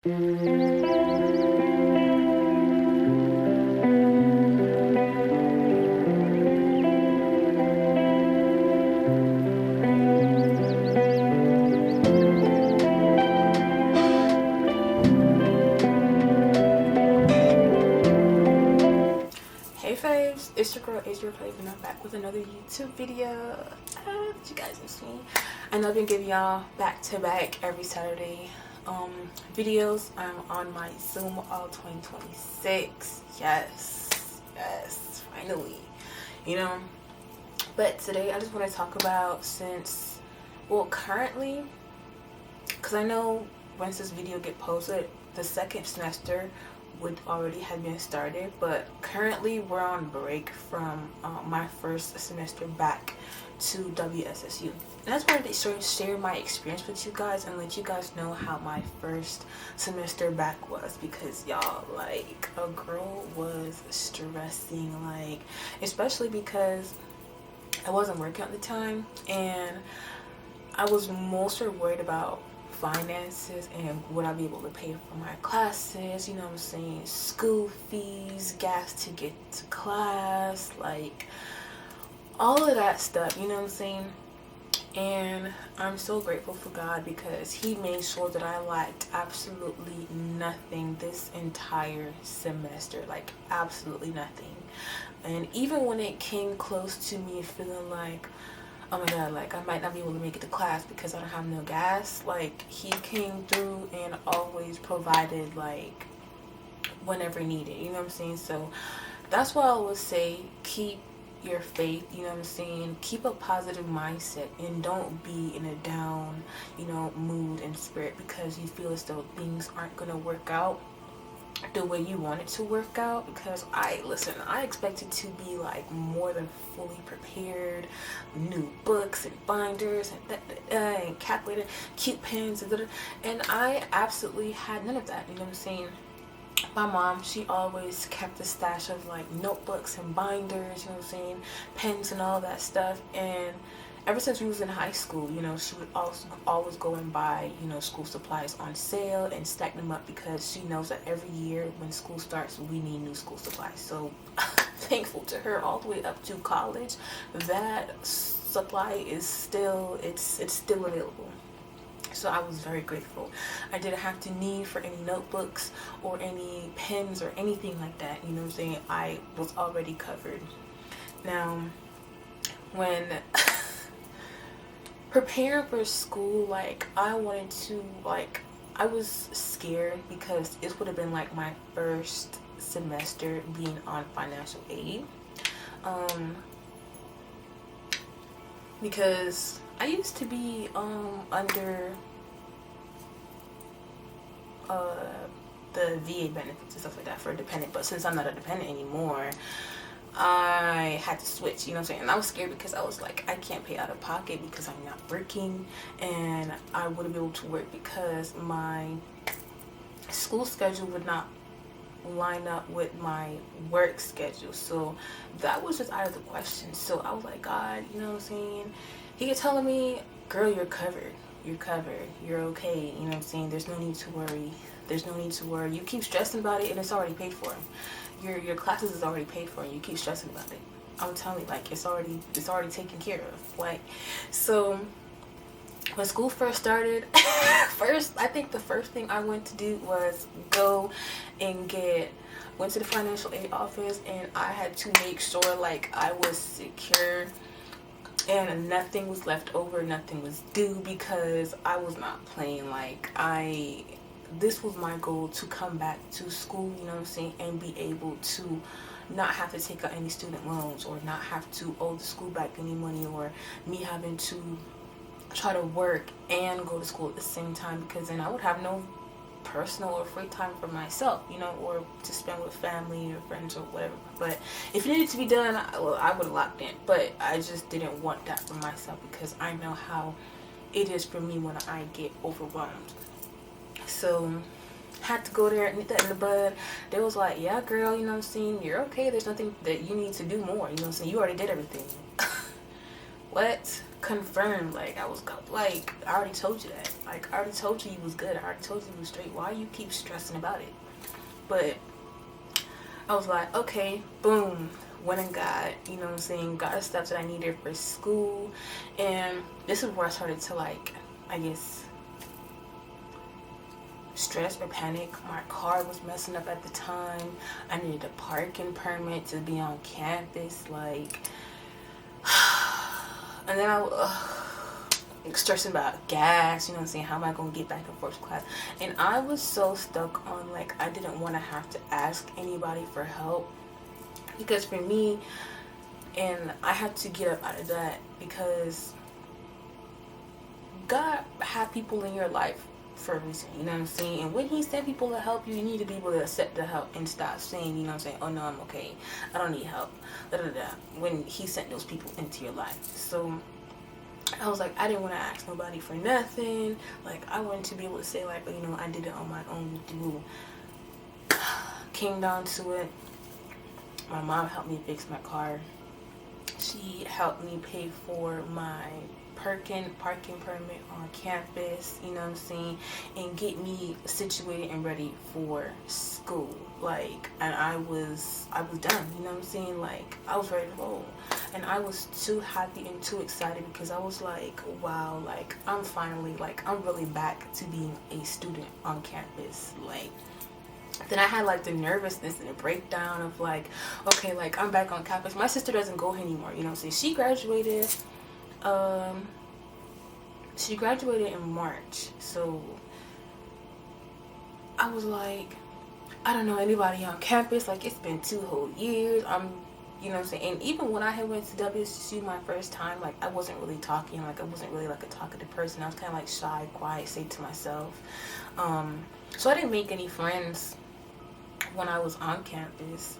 Hey faves, it's your girl Adria Plays and I'm back with another YouTube video. You guys miss me. I know I've been giving y'all back to back every Saturday videos. I'm on my Zoom all 2026. Yes, finally. But today I just want to talk about currently, because I know once this video get posted, the second semester would already have been started, but currently we're on break from my first semester back to WSSU. And I just wanted to share my experience with you guys and let you guys know how my first semester back was, because y'all, like, a girl was stressing, like, especially because I wasn't working at the time and I was mostly worried about finances and would I be able to pay for my classes, school fees, gas to get to class, like all of that stuff, and I'm so grateful for God because he made sure that I lacked absolutely nothing this entire semester, like absolutely nothing. And even when it came close to me feeling like, oh my god, like I might not be able to make it to class because I don't have no gas, like he came through and always provided, like, whenever needed, so that's why I would say keep your faith, keep a positive mindset and don't be in a down, mood and spirit because you feel as though things aren't going to work out the way you want it to work out. Because I expected to be like more than fully prepared, new books and binders and calculator, cute pens, and I absolutely had none of that. My mom, she always kept a stash of like notebooks and binders, pens and all that stuff. And ever since we was in high school, she would also always go and buy, school supplies on sale and stack them up because she knows that every year when school starts, we need new school supplies. So thankful to her all the way up to college, that supply is still, it's still available. So I was very grateful. I didn't have to need for any notebooks or any pens or anything like that. I was already covered. Now, when preparing for school, like I wanted to, like, I was scared because it would have been like my first semester being on financial aid, because I used to be under the VA benefits and stuff like that for a dependent, but since I'm not a dependent anymore, I had to switch, and I was scared because I was like, I can't pay out of pocket because I'm not working, and I wouldn't be able to work because my school schedule would not line up with my work schedule. So that was just out of the question. So I was like, God, he kept telling me, girl, you're covered, you're okay, there's no need to worry, you keep stressing about it and it's already paid for. Your classes is already paid for and you keep stressing about it. I'm telling you, like, it's already taken care of. Like, so when school first started, I think the first thing I went to do was go and went to the financial aid office, and I had to make sure like I was secure and nothing was left over, nothing was due, because I was not playing. Like, this was my goal, to come back to school, and be able to not have to take out any student loans or not have to owe the school back any money, or me having to try to work and go to school at the same time, because then I would have no personal or free time for myself, or to spend with family or friends or whatever. But if it needed to be done, I would have locked in. But I just didn't want that for myself because I know how it is for me when I get overwhelmed. So had to go there and nip that in the bud. They was like, yeah, girl, you're okay. There's nothing that you need to do more. You already did everything. What? Confirmed. Like, I was like, I already told you that. Like, I already told you was good. I already told you was straight. Why you keep stressing about it? But I was like, okay, boom. Went and got, you know what I'm saying, got the stuff that I needed for school. And this is where I started to, like, I guess, stress or panic. My car was messing up at the time. I needed a parking permit to be on campus. Like, and then stressing about gas, you know what I'm saying, how am I going to get back and forth to class? And I was so stuck on, like, I didn't want to have to ask anybody for help, because for me, and I had to get up out of that, because God had people in your life for a reason, you know what I'm saying? And when he sent people to help you, you need to be able to accept the help and stop saying, you know what I'm saying, oh no, I'm okay, I don't need help, da da da, when he sent those people into your life. So I was like, I didn't want to ask nobody for nothing. Like, I wanted to be able to say, like, you know, I did it on my own. Came down to it, my mom helped me fix my car. She helped me pay for my parking permit on campus, you know what I'm saying, and get me situated and ready for school. Like, and I was done, you know what I'm saying, like, I was ready to roll. And I was too happy and too excited, because I was like, wow, like, I'm finally, like, I'm really back to being a student on campus. Like, then I had, like, the nervousness and the breakdown of, like, okay, like, I'm back on campus. My sister doesn't go anymore, you know what I'm saying. She graduated in March. So I was like, I don't know anybody on campus. Like, it's been 2 whole years. You know what I'm saying? And even when I had went to WSU my first time, like, I wasn't really talking. Like, I wasn't really, like, a talkative person. I was kind of, like, shy, quiet, say to myself. So I didn't make any friends when I was on campus.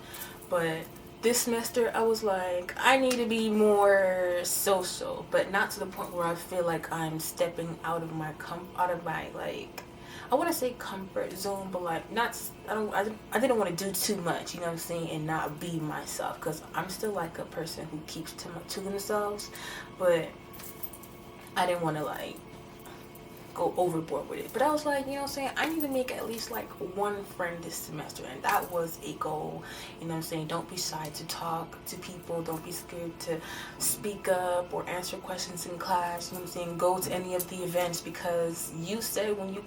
But this semester, I was like, I need to be more social, but not to the point where I feel like I'm stepping out of my like, I want to say comfort zone, but like, not, I didn't want to do too much, you know what I'm saying, and not be myself, because I'm still like a person who keeps to themselves, but I didn't want to, like, go overboard with it. But I was like, you know what I'm saying, I need to make at least, like, 1 friend this semester, and that was a goal, you know what I'm saying. Don't be shy to talk to people, don't be scared to speak up or answer questions in class, you know what I'm saying. Go to any of the events, because you said when you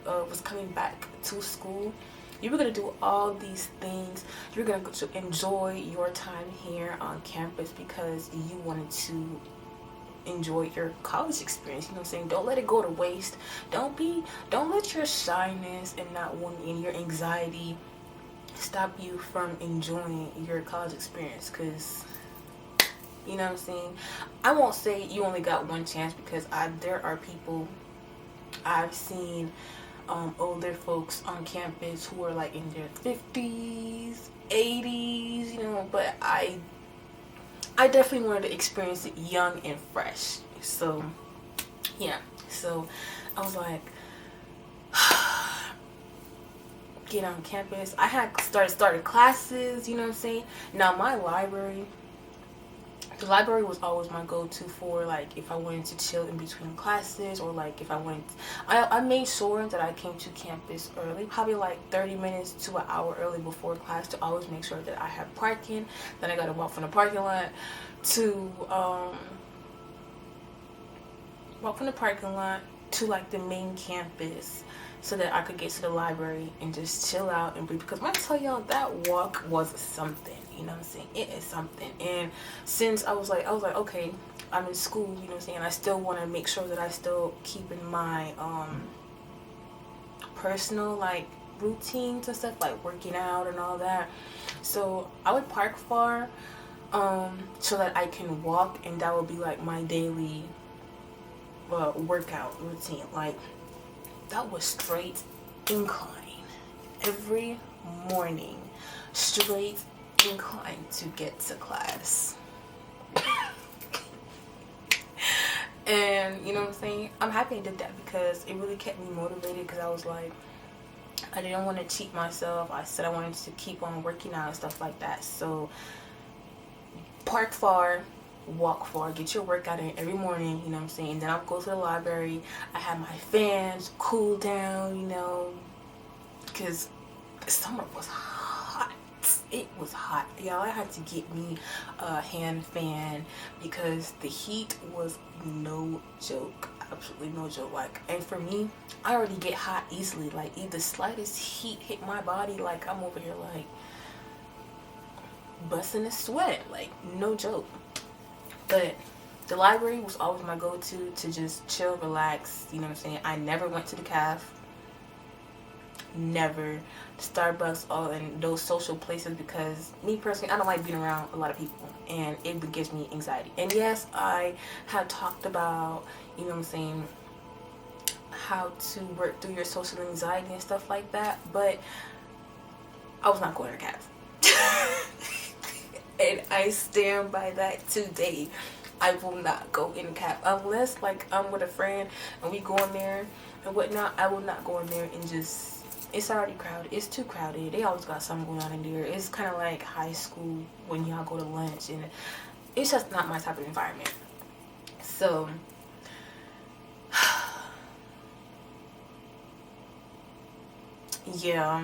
was coming back to school, you were going to do all these things. You're going to enjoy your time here on campus, because you wanted to enjoy your college experience, you know what I'm saying. Don't let it go to waste. Don't let your shyness and your anxiety stop you from enjoying your college experience, because, you know what I'm saying, I won't say you only got 1 chance, because there are people I've seen, older folks on campus who are, like, in their 50s, 80s, you know, but I definitely wanted to experience it young and fresh. So, yeah. So, I was like, get on campus. I had started classes, you know what I'm saying. Now, the library was always my go-to for, like, if I wanted to chill in between classes, or, like, if I wanted, I made sure that I came to campus early, probably like 30 minutes to an hour early before class, to always make sure that I have parking. Then I gotta walk from the parking lot to like the main campus, so that I could get to the library and just chill out and breathe. Because when I tell y'all, that walk was something, you know what I'm saying. It is something. And since I was like, okay, I'm in school, you know what I'm saying, I still want to make sure that I still keep in my personal, like, routines and stuff, like working out and all that. So I would park far, so that I can walk, and that would be like my daily workout routine. Like, that was straight incline every morning, straight incline to get to class. And, you know what I'm saying, I'm happy I did that, because it really kept me motivated, because I was like, I didn't want to cheat myself. I said I wanted to keep on working out and stuff like that. So, park far, walk far, get your workout in every morning, you know what I'm saying? Then I'll go to the library. I have my fans, cool down, you know, because summer was hot. It was hot, y'all. I had to get me a hand fan because the heat was no joke, absolutely no joke. Like, and for me, I already get hot easily. Like, if the slightest heat hit my body, like, I'm over here like busting a sweat, like, no joke. But the library was always my go-to to just chill, relax, you know what I'm saying? I never went to the cafe, never. Starbucks, all in those social places, because me personally, I don't like being around a lot of people, and it gives me anxiety. And yes, I have talked about, you know what I'm saying, how to work through your social anxiety and stuff like that, but I was not going to the cafe. And I stand by that today. I will not go in the cafe unless, like, I'm with a friend and we go in there and whatnot. I will not go in there and just, it's already crowded. It's too crowded. They always got something going on in there. It's kind of like high school when y'all go to lunch, and it's just not my type of environment. So yeah.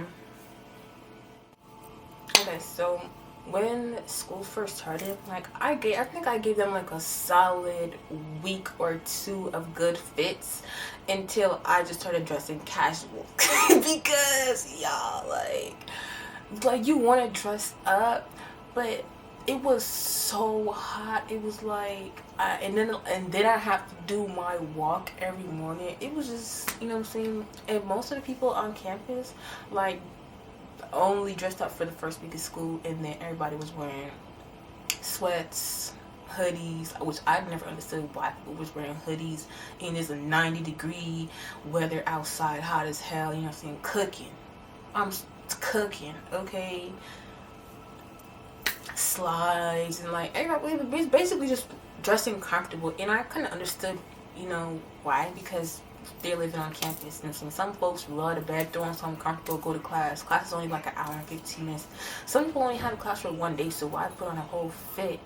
Okay, so when school first started, like, I think I gave them like a solid week or two of good fits until I just started dressing casual. Because y'all, like you want to dress up, but it was so hot. It was like, and then I have to do my walk every morning. It was just, you know what I'm saying. And most of the people on campus, like, only dressed up for the first week of school, and then everybody was wearing sweats, hoodies, which I never understood why people was wearing hoodies, and it's a 90-degree weather outside, hot as hell, you know what I'm saying, cooking. I'm cooking, okay? Slides, and like, everybody was basically just dressing comfortable, and I kind of understood, you know, why, because they're living on campus. And some folks love the bed, doing something comfortable, go to class. Class is only like an hour and 15 minutes. Some people only have a class for one day, so why put on a whole fit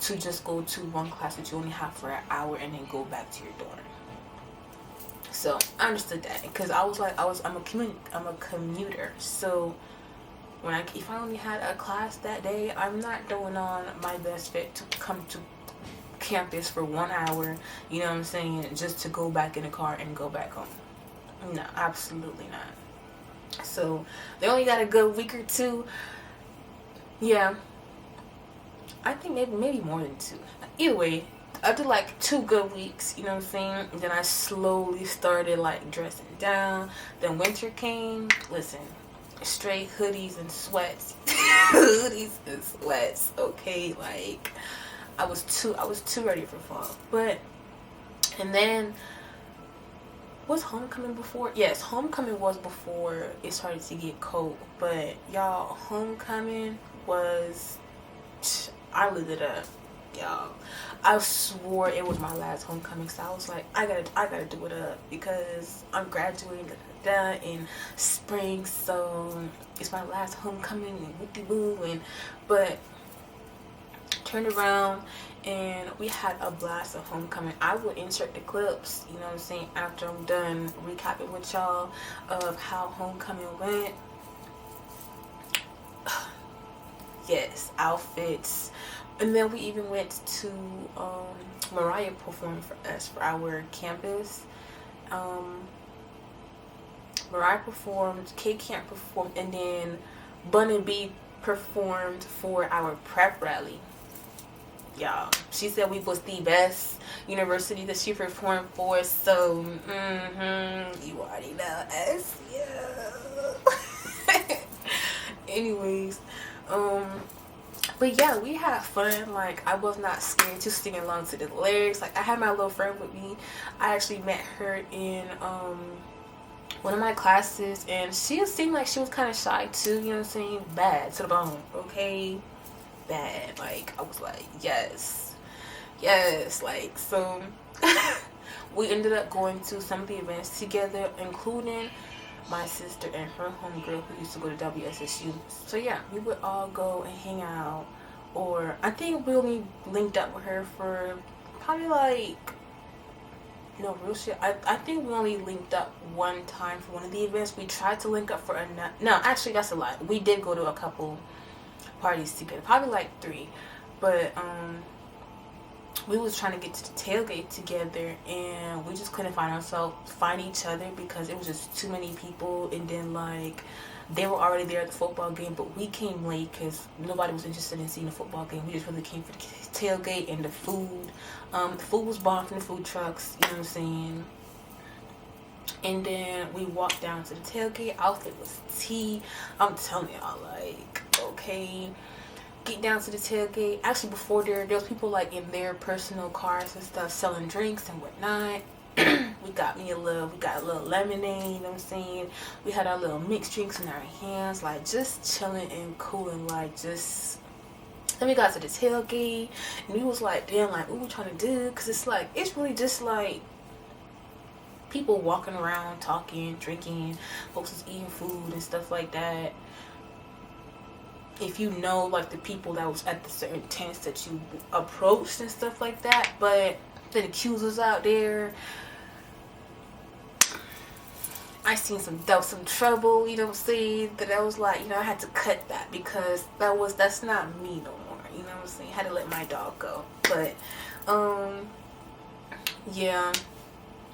to just go to one class that you only have for an hour and then go back to your dorm? So I understood that, because I was like, I'm a commuter. So if I only had a class that day, I'm not doing on my best fit to come to campus for 1 hour, you know what I'm saying, just to go back in the car and go back home. No, absolutely not. So they only got a good week or two. Yeah, I think maybe more than two. Either way, I did like 2 good weeks, you know what I'm saying, and then I slowly started like dressing down. Then winter came. Listen, straight hoodies and sweats. Hoodies and sweats, okay? Like, I was too ready for fall. But, and then, was homecoming before? Yes, homecoming was before it started to get cold. But y'all, homecoming was, I lived it up, y'all. I swore it was my last homecoming, so I was like, I gotta do it up, because I'm graduating in spring, so it's my last homecoming, and whoop-de-boo. And but turned around and we had a blast of homecoming. I will insert the clips, you know what I'm saying, after I'm done recapping with y'all of how homecoming went. Yes, outfits. And then we even went to Mariah performed for us for our campus. Mariah performed, K-Camp performed, and then Bun and B performed for our prep rally. Y'all, she said we was the best university that she performed for, so you already know us. Yeah. Anyways, but yeah, we had fun. Like, I was not scared to sing along to the lyrics. Like, I had my little friend with me. I actually met her in one of my classes, and she seemed like she was kind of shy too, you know what I'm saying? Bad to the bone, okay? Bad. Like, I was like, yes, like, so we ended up going to some of the events together, including my sister and her homegirl who used to go to WSSU. So yeah, we would all go and hang out or I think we only linked up with her for probably like, no, real shit. I think we only linked up one time for one of the events. We tried to link up for another. No, actually, that's a lie. We did go to a couple parties together, probably like 3, but we was trying to get to the tailgate together, and we just couldn't find each other because it was just too many people, and then like they were already there at the football game, but we came late because nobody was interested in seeing the football game. We just really came for the tailgate and the food. The food was bought from the food trucks, you know what I'm saying? And then we walked down to the tailgate. Outfit was tea. I'm telling y'all, like, okay, get down to the tailgate. Actually, before there was people like in their personal cars and stuff selling drinks and whatnot. we got a little lemonade, you know what I'm saying? We had our little mixed drinks in our hands, like just chilling and cooling, like just. Then we got to the tailgate, and we was like, damn, like, what we trying to do? Because it's like, it's really just like people walking around, talking, drinking, folks is eating food and stuff like that. If you know, like, the people that was at the certain tents that you approached and stuff like that. But the accusers out there, I seen there was some trouble, you know what I'm saying, that I was like, you know, I had to cut that because that's not me no more, you know what I'm saying, I had to let my dog go. But yeah,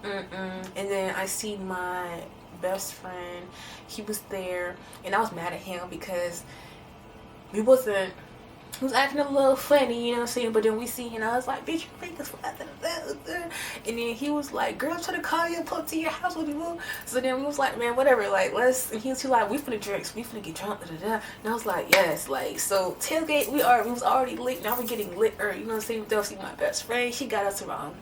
and then I see my best friend, he was there, and I was mad at him because he was acting a little funny, you know what I'm saying? But then we see him, I was like, bitch, you think it's flat. And then he was like, girl, I'm trying to call you and pull to your house with you. So then we was like, man, whatever, like, and he was like, we finna drinks, we finna get drunk, And I was like, yes, like, so tailgate, we was already lit, now we're getting lit, you know what I'm saying? They'll see my best friend, she got us around,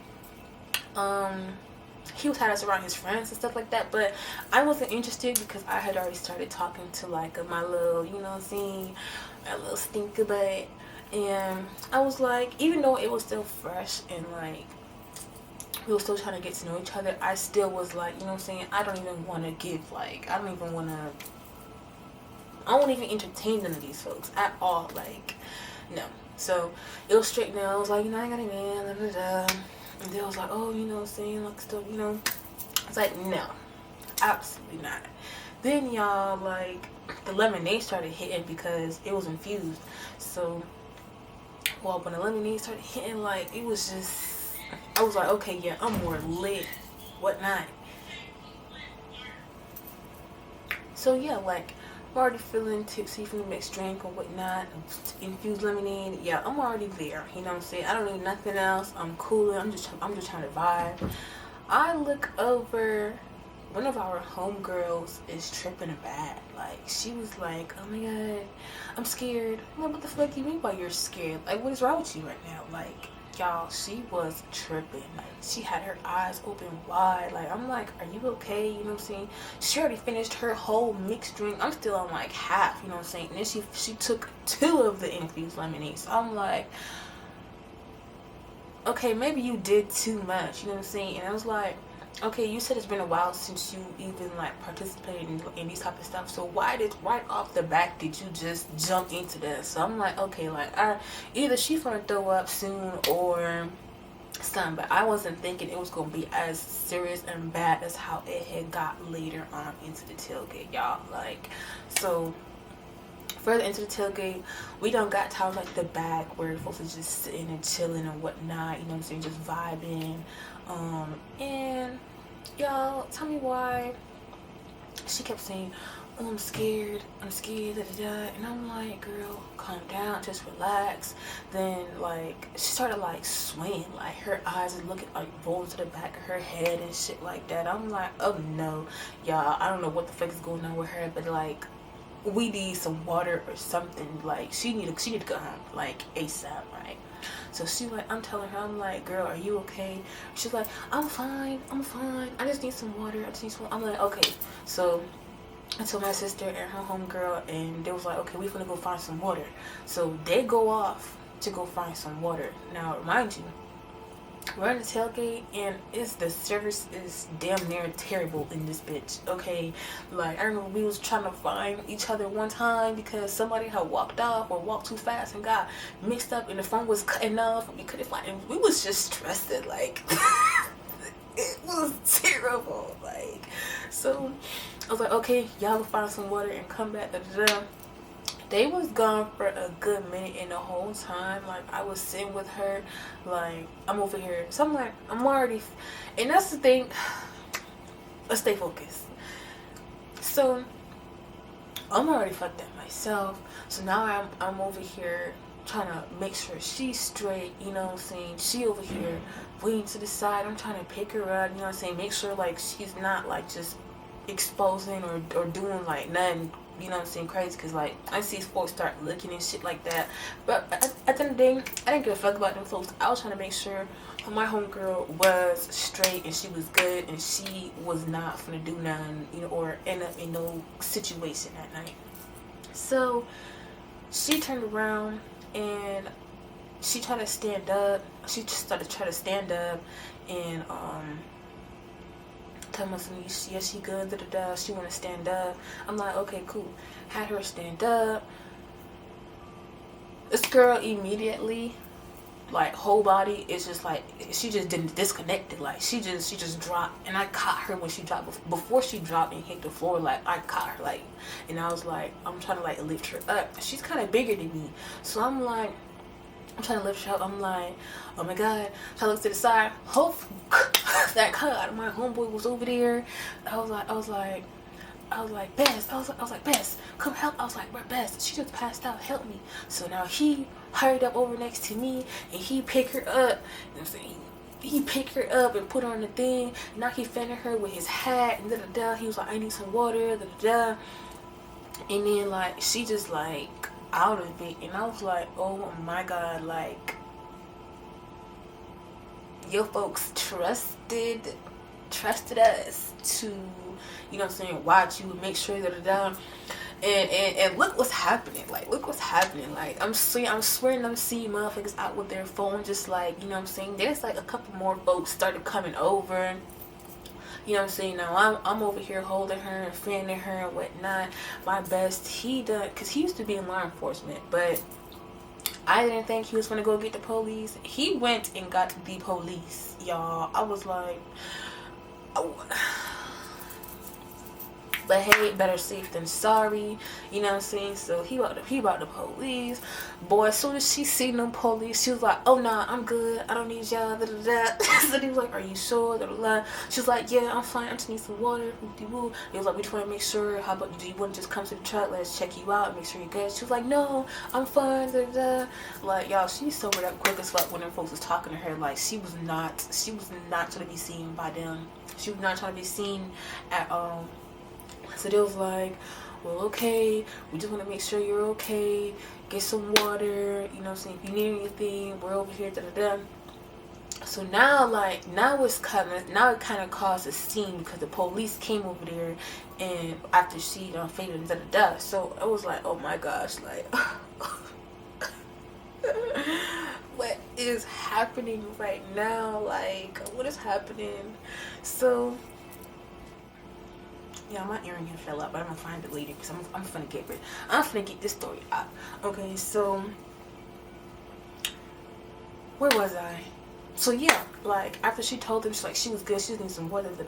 he was had us around his friends and stuff like that, but I wasn't interested because I had already started talking to like my little, you know what I'm saying, my little stinker butt, and I was like, even though it was still fresh and like we were still trying to get to know each other, I still was like, you know what I'm saying, I don't even want to give, like, I won't even entertain none of these folks at all, like, no. So it was straight now, I was like, you know, I ain't got any man, blah, blah, blah. And they was like, oh, you know what I'm saying, like, stuff, you know. It's like, no, absolutely not. Then, y'all, like, the lemonade started hitting because it was infused. So, well, when the lemonade started hitting, like, it was just, I was like, okay, yeah, I'm more lit, whatnot. So, yeah, like, I'm already feeling tipsy from the mixed drink or whatnot, infused lemonade. Yeah, I'm already there. You know what I'm saying? I don't need nothing else. I'm cool. I'm just trying to vibe. I look over. One of our homegirls is tripping bad. Like, she was like, oh my god, I'm scared. I'm like, what the fuck do you mean by you're scared? Like, what is wrong with you right now? Like, y'all, she was tripping. Like, she had her eyes open wide. Like, I'm like, are you okay? You know what I'm saying? She already finished her whole mixed drink. I'm still on like half, you know what I'm saying? And then she took 2 of the infused lemonade. So I'm like, okay, maybe you did too much, you know what I'm saying? And I was like, okay, you said it's been a while since you even like participated in these type of stuff, so why did right off the bat did you just jump into this? So I'm like, okay, like, either she's gonna throw up soon or something, but I wasn't thinking it was gonna be as serious and bad as how it had got later on into the tailgate, y'all. Like, so further into the tailgate, we don't got times like the back where folks are just sitting and chilling and whatnot, you know what I'm saying, just vibing. And y'all, tell me why she kept saying, oh, I'm scared, da, da, da. And I'm like, girl, calm down, just relax. Then, like, she started, like, swaying, like, her eyes are looking, like, rolling to the back of her head and shit like that. I'm like, oh, no, y'all, I don't know what the fuck is going on with her, but, like, we need some water or something. Like, she need to go home, like, ASAP, right? So she like, I'm telling her, I'm like, girl, are you okay? She's like, I'm fine, I just need some water, I'm like, okay. So I told my sister and her homegirl, and they was like, okay, we're gonna go find some water. So they go off to go find some water. Now, mind you, we're in the tailgate, and the service is damn near terrible in this bitch. Okay, like I remember we was trying to find each other one time because somebody had walked off or walked too fast and got mixed up, and the phone was cutting off, and we couldn't find. And we was just stressed. Like it was terrible. Like, so I was like, okay, y'all go find some water and come back. They was gone for a good minute, and the whole time, like, I was sitting with her, like, I'm over here. So I'm like, I'm already, and that's the thing, let's stay focused. So, I'm already fucked up myself, so now I'm over here trying to make sure she's straight, you know what I'm saying? She over here waiting to the side, I'm trying to pick her up, you know what I'm saying? Make sure, like, she's not, like, just exposing or doing, like, nothing, you know what I'm saying, crazy, because, like, I see folks start looking and shit like that, but at the end of the day, I didn't give a fuck about them folks. I was trying to make sure my homegirl was straight and she was good and she was not gonna do nothing, you know, or end up in no situation that night. So she turned around and she tried to stand up. She just started trying to stand up and tell me, yeah, she good, she want to stand up. I'm like, okay, cool. Had her stand up. This girl immediately, like, whole body is just like, she just didn't disconnect it. Like, she just dropped, and I caught her when she dropped. Before she dropped and hit the floor, like, I caught her, like, and I was like, I'm trying to, like, lift her up. She's kind of bigger than me, so I'm like, I'm trying to lift her up. I'm like, oh my god. So I looked to the side. Hope that god, my homeboy was over there. I was like, Bess. I was like, Bess, come help. I was like, where Bess? She just passed out. Help me. So now he hurried up over next to me and he picked her up. You know what I'm saying? He picked her up and put her on the thing. Now he fended her with his hat and He was like, I need some water. And then, like, she just, like, out of it, and I was like, oh my god, like, your folks trusted us to, you know what I'm saying, watch you and make sure and look what's happening. Like, look what's happening. Like, I'm swearing I'm seeing motherfuckers out with their phone, just like, you know what I'm saying. There's like a couple more folks started coming over. You know what I'm saying? Now I'm over here holding her and fanning her and whatnot. My best, he done, because he used to be in law enforcement, but I didn't think he was going to go get the police. He went and got the police, y'all. I was like, oh. But hey, better safe than sorry. You know what I'm saying? So he brought the police. Boy, as soon as she seen them police, she was like, oh nah, I'm good. I don't need y'all. So he was like, are you sure? She was like, yeah, I'm fine. I just need some water. He was like, we just want to make sure. How about, do you want to just come to the truck? Let's check you out and make sure you're good. She was like, no, I'm fine. Like, y'all, she sobered up quick as fuck when them folks was talking to her. Like, she was not trying to be seen by them. She was not trying to be seen at all. So they was like, well, okay, we just want to make sure you're okay. Get some water, you know what I'm saying? If you need anything, we're over here, So now it kind of caused a scene because the police came over there and after she fainted, So I was like, oh my gosh, like, what is happening right now? Like, what is happening? So, yeah, my earring fell out, but I'm gonna find it later because I'm finna get this story out. Okay, so where was I? So yeah, like, after she told them, she was good, she was needing some water, they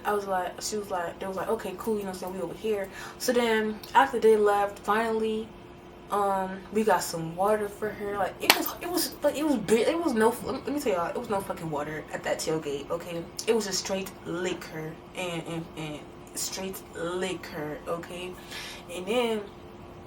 was like, okay, cool, you know what I'm saying, we over here. So then after they left, finally, we got some water for her. Like, it was big. It was no, let me tell y'all, it was no fucking water at that tailgate, okay? It was just straight liquor and straight liquor, okay? And then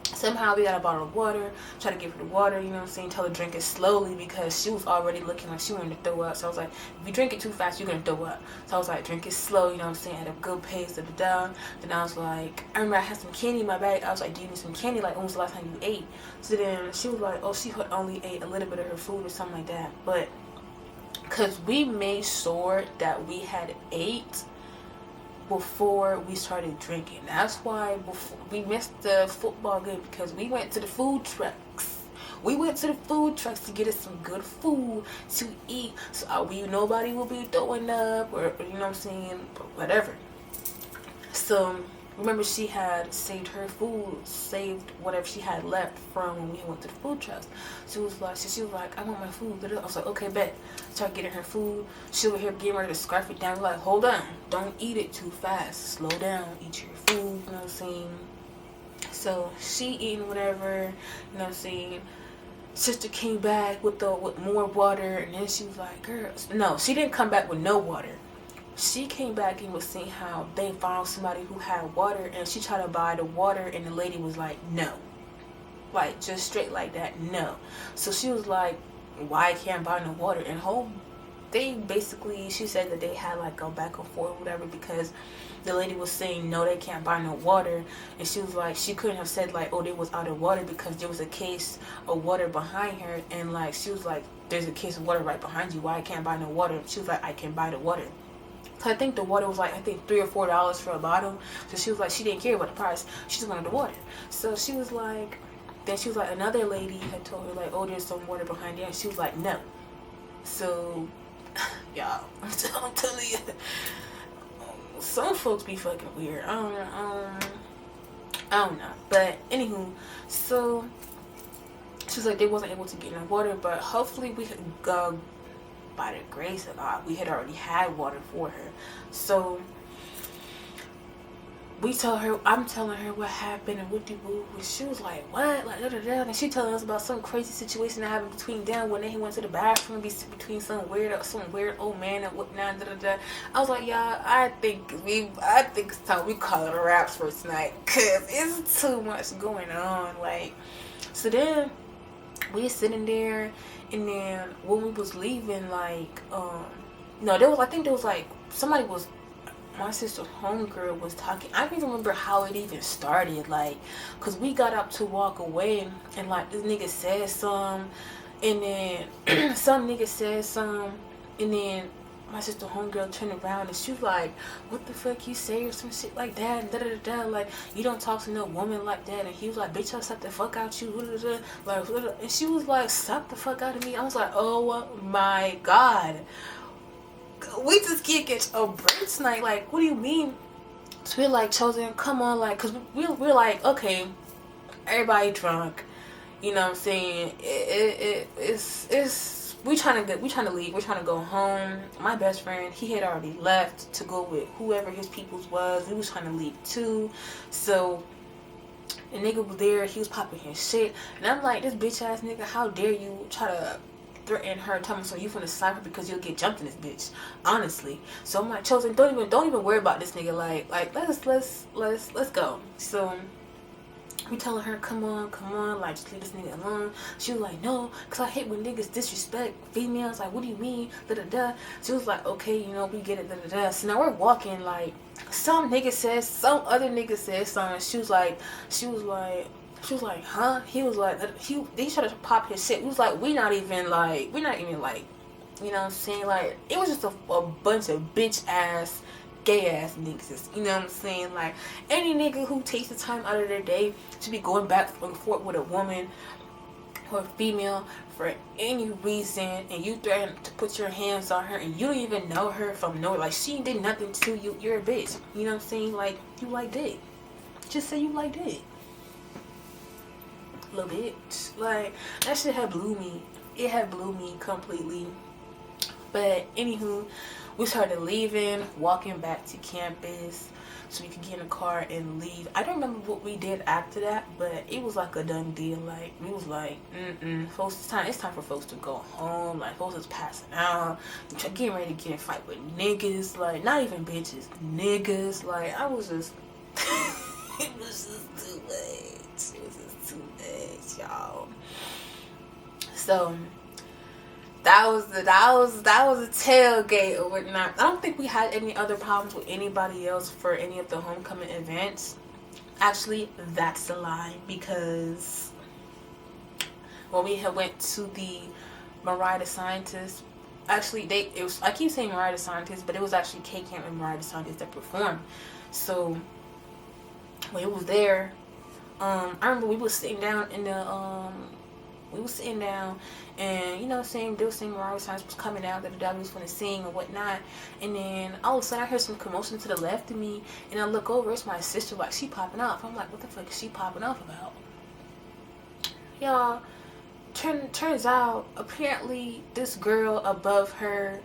somehow we got a bottle of water, try to give her the water, you know what I'm saying, tell her to drink it slowly because she was already looking like she wanted to throw up. So I was like, if you drink it too fast, you're gonna throw up. So I was like, drink it slow, you know what I'm saying, at a good pace, Then I was like, I remember I had some candy in my bag. I was like, do you need some candy? Like, when was the last time you ate? So then she was like, oh, she only ate a little bit of her food or something like that. But because we made sure that we had ate before we started drinking. That's why we missed the football game, because we went to the food trucks. We went to the food trucks to get us some good food to eat. So nobody will be throwing up or you know what I'm saying, whatever. So remember, she had saved her food, saved whatever she had left from when we went to the food trucks. She was like, I want my food. I was like, okay, bet. Start getting her food. She over here getting ready to scarf it down. We're like, hold on, don't eat it too fast. Slow down, eat your food. You know what I'm saying? So she eating whatever. You know what I'm saying? Sister came back with more water, and then she was like, girl, no, she didn't come back with no water. She came back and was saying how they found somebody who had water, and she tried to buy the water, and the lady was like, no. Like, just straight like that, no. So she was like, why I can't buy no water? And she said that they had like a back and forth or whatever, because the lady was saying no, they can't buy no water, and she was like, she couldn't have said like, oh, they was out of water, because there was a case of water behind her, and like she was like, there's a case of water right behind you, why I can't buy no water? She was like, I can buy the water. So I think the water was like, I think $3 or $4 for a bottle. So she was like, she didn't care about the price, she just wanted the water. So she was like, another lady had told her like, oh, there's some water behind there, and she was like, no. So y'all, I'm telling you, some folks be fucking weird. I don't know. But anywho, so she was like, they wasn't able to get no water, but hopefully we could go, by the grace of God, we had already had water for her. So I'm telling her what happened and what she was like, what? Like, and she telling us about some crazy situation that happened between them when they went to the bathroom between some weird old man and whatnot. I was like, y'all, I think it's time we call it a wraps for tonight, cause it's too much going on. Like, so then we sitting there, and then when we was leaving, like, I think there was like somebody was. My sister homegirl was talking. I don't even remember how it even started, like, cause we got up to walk away, and like this nigga said some, and then some nigga said some, and then my sister homegirl turned around and she was like, what the fuck you say, or some shit like that, and like, you don't talk to no woman like that. And he was like, bitch, I'll slap the fuck out you, like, and she was like, slap the fuck out of me. I was like, oh my God, we just can't get a break tonight. Like, what do you mean? So we're like, Chosen, come on, like, cause we're like, okay, everybody drunk, you know what I'm saying? It's we trying to leave. We're trying to go home. My best friend, he had already left to go with whoever his peoples was. We was trying to leave too. So the nigga was there. He was popping his shit, and I'm like, this bitch ass nigga, how dare you try to threaten her, tell me so you finna slap her because you'll get jumped in this bitch, honestly. So I'm like, Chosen, don't even worry about this nigga. Like let's go. So we telling her, come on, like, just leave this nigga alone. She was like, no, cause I hate when niggas disrespect females. Like, what do you mean? She was like, okay, we get it. So now we're walking, like, some other nigga says something. She was like, huh? He was like, they tried to pop his shit. We was like, we're not even like, you know what I'm saying? Like, it was just a bunch of bitch ass, gay ass niggas. You know what I'm saying? Like, any nigga who takes the time out of their day to be going back and forth with a woman or a female for any reason, and you threaten to put your hands on her, and you don't even know her from nowhere. Like, she did nothing to you. You're a bitch. You know what I'm saying? Like, you like dick. Just say you like dick. Little bitch. Like, that shit had blew me. It had blew me completely. But anywho, we started leaving, walking back to campus so we could get in a car and leave. I don't remember what we did after that, but it was like a done deal. Like, we was like, folks, it's time for folks to go home. Like, folks is passing out, getting ready to get in a fight with niggas. Like, not even bitches, niggas. Like, I was just it was just too much. It was just too much, y'all. So that was a tailgate or whatnot. I don't think we had any other problems with anybody else for any of the homecoming events. Actually, that's a lie, because when we had went to the Mariah the Scientist, actually I keep saying Mariah the Scientist, but it was actually K Camp and Mariah the Scientist that performed. So when it was there, I remember we was sitting down in the we was sitting down, and you know what I'm saying, they were saying Mariah Signs was coming out, that the W was going to sing and whatnot, and then all of a sudden I heard some commotion to the left of me, and I look over, it's my sister, like, she popping off. I'm like, what the fuck is she popping off about? Y'all, turns out, apparently, this girl above her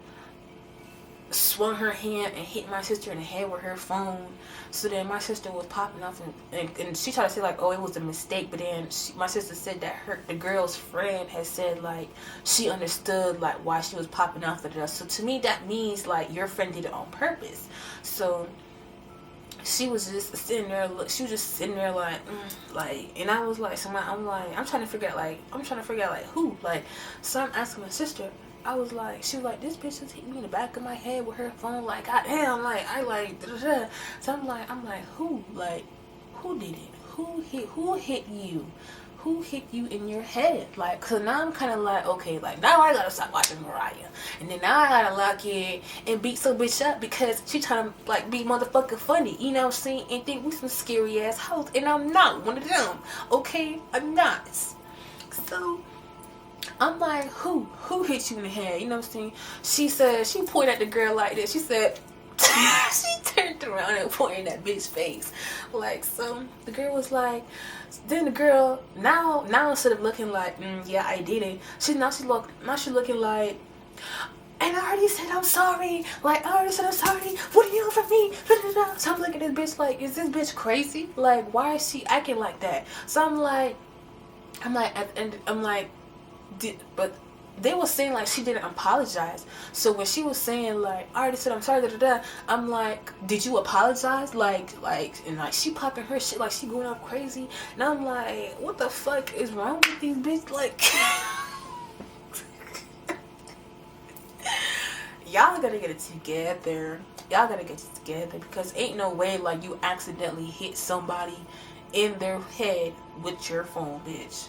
swung her hand and hit my sister in the head with her phone. So then my sister was popping off, and she tried to say like, oh, it was a mistake, but then my sister said that the girl's friend had said like she understood like why she was popping off at us. So to me that means like your friend did it on purpose. So she was just sitting there like and I was like, I'm trying to figure out like who, like, so I'm asking my sister. I was like, she was like, this bitch just hit me in the back of my head with her phone, like, goddamn, like, I like, da-da-da. So I'm like, who? Like, who did it? Who hit you? Who hit you in your head? Like, cause now I'm kind of like, okay, like, now I gotta stop watching Mariah. And then now I gotta lock in and beat some bitch up because she trying to, like, be motherfucking funny, you know what I'm saying? And think we some scary ass hoes. And I'm not one of them, okay? I'm not. So I'm like, who hit you in the head? You know what I'm saying? She said, she pointed at the girl like this. She said, she turned around and pointed at bitch's face. Like, so the girl was like, then the girl, now instead of looking like, yeah, I did it, she looking like, and I already said I'm sorry. Like, I already said I'm sorry. What do you want from me? So I'm looking at this bitch like, is this bitch crazy? Like, why is she acting like that? So I'm like, at the end, I'm like, but they were saying like she didn't apologize. So when she was saying like, I already said I'm sorry, I'm like, did you apologize? Like and like she popping her shit, like she going up crazy, and I'm like, what the fuck is wrong with these bitches? Like, y'all gotta get it together. Y'all gotta get it together, because ain't no way like you accidentally hit somebody in their head with your phone, bitch.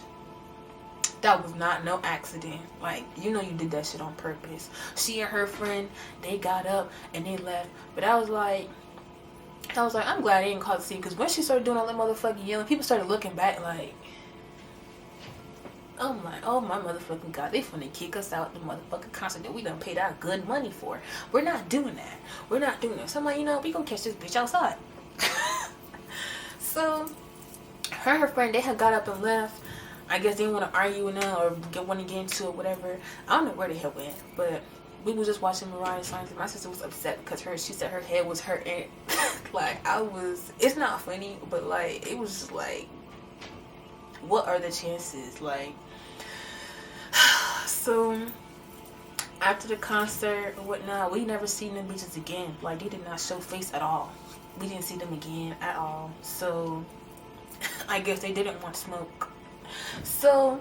That was not no accident. Like, you know you did that shit on purpose. She and her friend, they got up and they left. But I was like, I'm glad I didn't call the scene, because when she started doing all that motherfucking yelling, people started looking back like, I'm like, oh my motherfucking god, they finna kick us out the motherfucking concert that we done paid our good money for. We're not doing that. So I'm like, you know, we gonna catch this bitch outside. So her and her friend, they had got up and left. I guess they didn't want to argue with them or want to get into it, whatever. I don't know where the hell went, but we was just watching Mariah Signs, and my sister was upset because she said her head was hurting. Like, it's not funny, but like, it was just like, what are the chances? Like, so after the concert or whatnot, we never seen them bitches again. Like, they did not show face at all. We didn't see them again at all. So I guess they didn't want smoke. So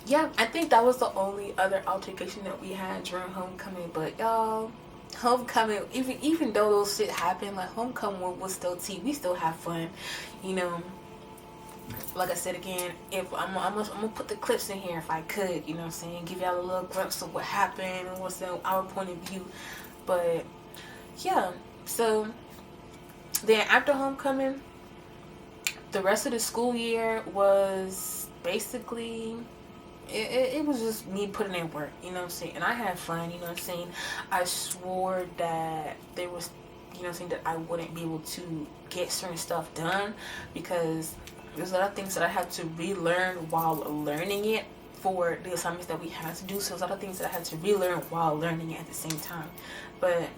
yeah, I think that was the only other altercation that we had during homecoming. But y'all, homecoming, even though those shit happened, like, homecoming was still tea. We still have fun, you know. Like I said again, if I'm gonna put the clips in here if I could, you know what I'm saying, give y'all a little glimpse of what happened and what's our point of view. But yeah, so then after homecoming, the rest of the school year was basically, it was just me putting in work, you know what I'm saying, and I had fun, you know what I'm saying. I swore that there was, you know what I'm saying, that I wouldn't be able to get certain stuff done because there's a lot of things that I had to relearn while learning it for the assignments that we had to do. So there's a lot of things that I had to relearn while learning it at the same time. But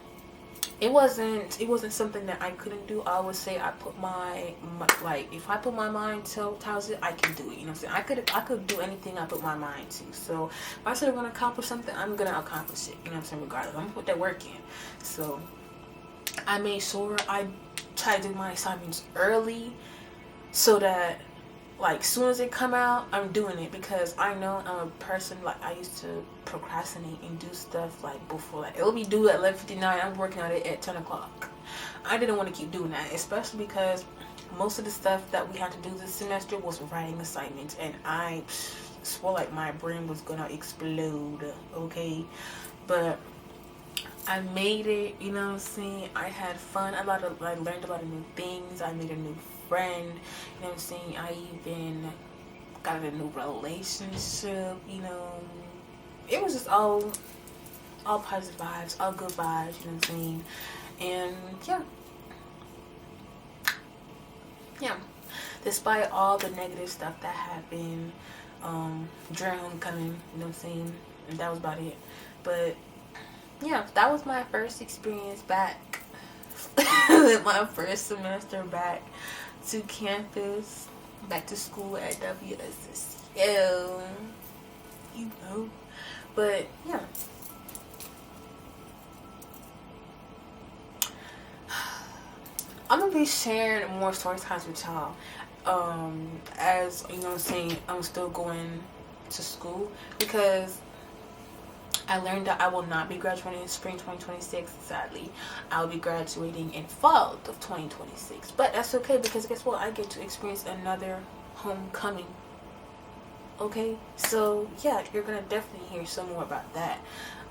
it wasn't something that I couldn't do. I always say I put my like, if I put my mind towards it, I can do it. You know what I'm saying? I could do anything I put my mind to. So if I said I'm gonna accomplish something, I'm gonna accomplish it. You know what I'm saying? Regardless, I'm gonna put that work in. So I made sure I tried to do my assignments early, so that like soon as it come out, I'm doing it, because I know I'm a person, like, I used to procrastinate and do stuff like before, like it'll be due at 11:59, I'm working on it at 10 o'clock. I didn't want to keep doing that, especially because most of the stuff that we had to do this semester was writing assignments, and I swore like my brain was gonna explode, okay? But I made it, you know what I'm saying? I had fun. I learned a lot of new things. I made a new friend, you know what I'm saying? I even got in a new relationship, you know. It was just all positive vibes, all good vibes, you know what I'm saying? And yeah, despite all the negative stuff that happened during homecoming, you know what I'm saying? And that was about it. But yeah, that was my first experience back. My first semester back to campus, back to school at WSSU, you know. But yeah, I'm gonna be sharing more story times with y'all. As you know what I'm saying, I'm still going to school because I learned that I will not be graduating in spring 2026, sadly. I'll be graduating in fall of 2026. But that's okay because guess what? I get to experience another homecoming. Okay? So, yeah, you're going to definitely hear some more about that.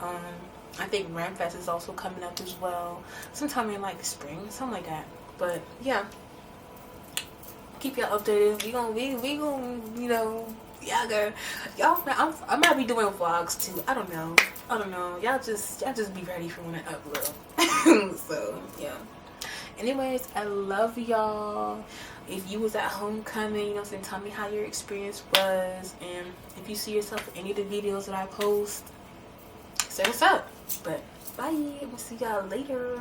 I think Ramfest is also coming up as well. Sometime in like spring, something like that. But, yeah. Keep y'all updated. We gonna, you know, y'all, I might be doing vlogs too. I don't know. Y'all just be ready for when I upload. So yeah. Anyways, I love y'all. If you was at homecoming, you know, so tell me how your experience was, and if you see yourself in any of the videos that I post, say what's up. But bye. We'll see y'all later.